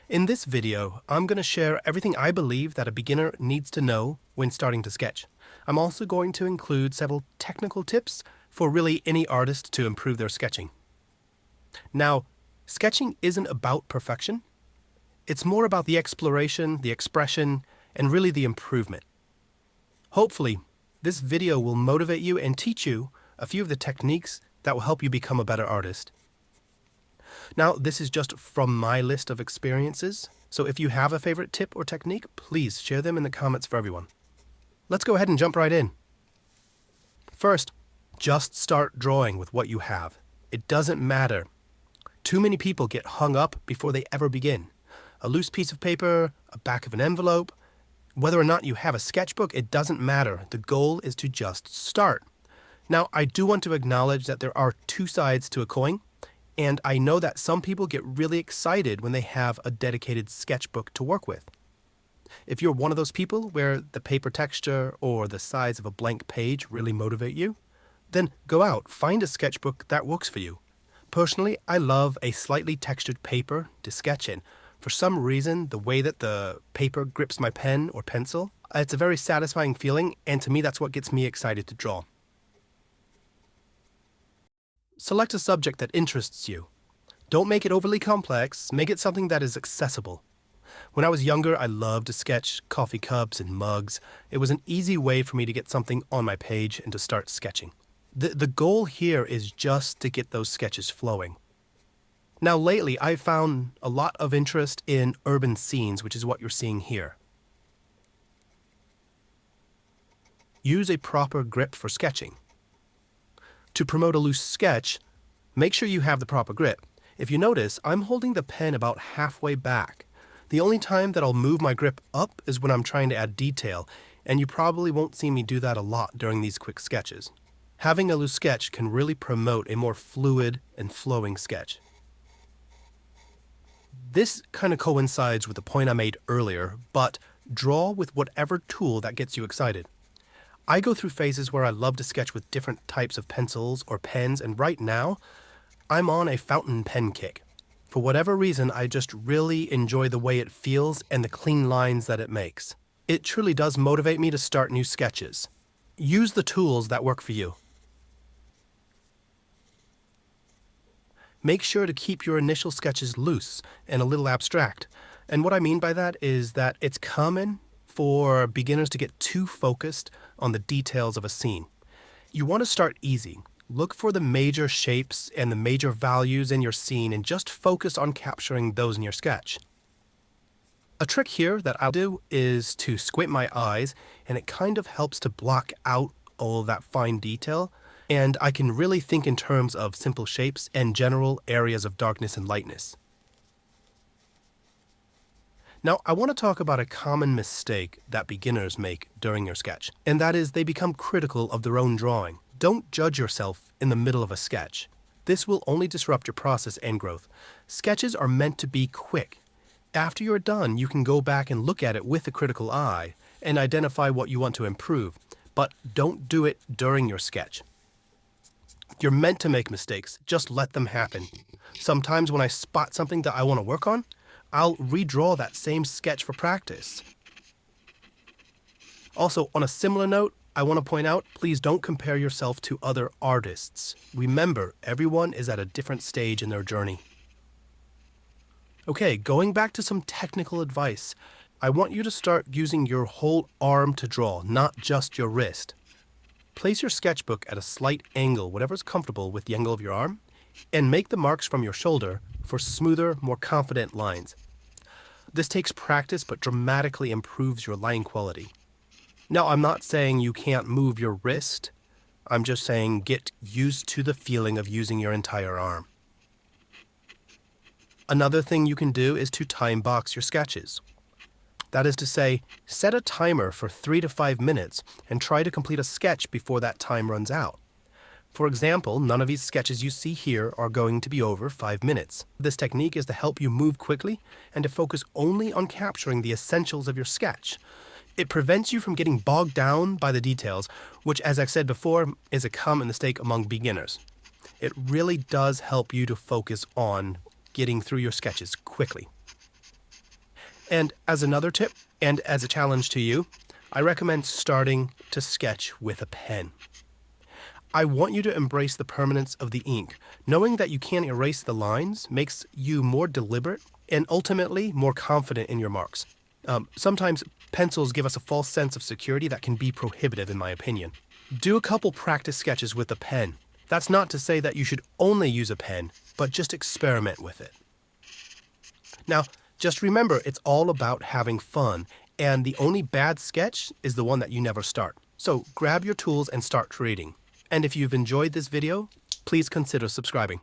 In this video, I'm going to share everything I believe that a beginner needs to know when starting to sketch. I'm also going to include several technical tips for really any artist to improve their sketching. Now, sketching isn't about perfection. It's more about the exploration, the expression, and really the improvement. Hopefully, this video will motivate you and teach you a few of the techniques that will help you become a better artist. Now, this is just from my list of experiences, so if you have a favorite tip or technique, please share them in the comments for everyone. Let's go ahead and jump right in. First, just start drawing with what you have. It doesn't matter. Too many people get hung up before they ever begin. A loose piece of paper, a back of an envelope, whether or not you have a sketchbook, it doesn't matter. The goal is to just start. Now, I do want to acknowledge that there are two sides to a coin. And I know that some people get really excited when they have a dedicated sketchbook to work with. If you're one of those people where the paper texture or the size of a blank page really motivate you, then go out, find a sketchbook that works for you. Personally, I love a slightly textured paper to sketch in. For some reason, the way that the paper grips my pen or pencil, it's a very satisfying feeling, and to me that's what gets me excited to draw. Select a subject that interests you. Don't make it overly complex, make it something that is accessible. When I was younger, I loved to sketch coffee cups and mugs. It was an easy way for me to get something on my page and to start sketching. The goal here is just to get those sketches flowing. Now lately, I've found a lot of interest in urban scenes, which is what you're seeing here. Use a proper grip for sketching. To promote a loose sketch, make sure you have the proper grip. If you notice, I'm holding the pen about halfway back. The only time that I'll move my grip up is when I'm trying to add detail, and you probably won't see me do that a lot during these quick sketches. Having a loose sketch can really promote a more fluid and flowing sketch. This kind of coincides with the point I made earlier, but draw with whatever tool that gets you excited. I go through phases where I love to sketch with different types of pencils or pens, and right now, I'm on a fountain pen kick. For whatever reason, I just really enjoy the way it feels and the clean lines that it makes. It truly does motivate me to start new sketches. Use the tools that work for you. Make sure to keep your initial sketches loose and a little abstract. And what I mean by that is that it's common for beginners to get too focused on the details of a scene. You want to start easy. Look for the major shapes and the major values in your scene and just focus on capturing those in your sketch. A trick here that I'll do is to squint my eyes, and it kind of helps to block out all of that fine detail, and I can really think in terms of simple shapes and general areas of darkness and lightness. Now, I want to talk about a common mistake that beginners make during your sketch, and that is they become critical of their own drawing. Don't judge yourself in the middle of a sketch. This will only disrupt your process and growth. Sketches are meant to be quick. After you're done, you can go back and look at it with a critical eye and identify what you want to improve, but don't do it during your sketch. You're meant to make mistakes. Just let them happen. Sometimes when I spot something that I want to work on, I'll redraw that same sketch for practice. Also, on a similar note, I want to point out, please don't compare yourself to other artists. Remember, everyone is at a different stage in their journey. Okay, going back to some technical advice, I want you to start using your whole arm to draw, not just your wrist. Place your sketchbook at a slight angle, whatever's comfortable with the angle of your arm, and make the marks from your shoulder for smoother, more confident lines. This takes practice but dramatically improves your line quality. Now, I'm not saying you can't move your wrist. I'm just saying get used to the feeling of using your entire arm. Another thing you can do is to time box your sketches. That is to say, set a timer for 3 to 5 minutes and try to complete a sketch before that time runs out. For example, none of these sketches you see here are going to be over 5 minutes. This technique is to help you move quickly and to focus only on capturing the essentials of your sketch. It prevents you from getting bogged down by the details, which, as I've said before, is a common mistake among beginners. It really does help you to focus on getting through your sketches quickly. And as another tip, and as a challenge to you, I recommend starting to sketch with a pen. I want you to embrace the permanence of the ink. Knowing that you can't erase the lines makes you more deliberate and ultimately more confident in your marks. Sometimes pencils give us a false sense of security that can be prohibitive, in my opinion. Do a couple practice sketches with a pen. That's not to say that you should only use a pen, but just experiment with it. Now, just remember, it's all about having fun, and the only bad sketch is the one that you never start. So grab your tools and start creating. And if you've enjoyed this video, please consider subscribing.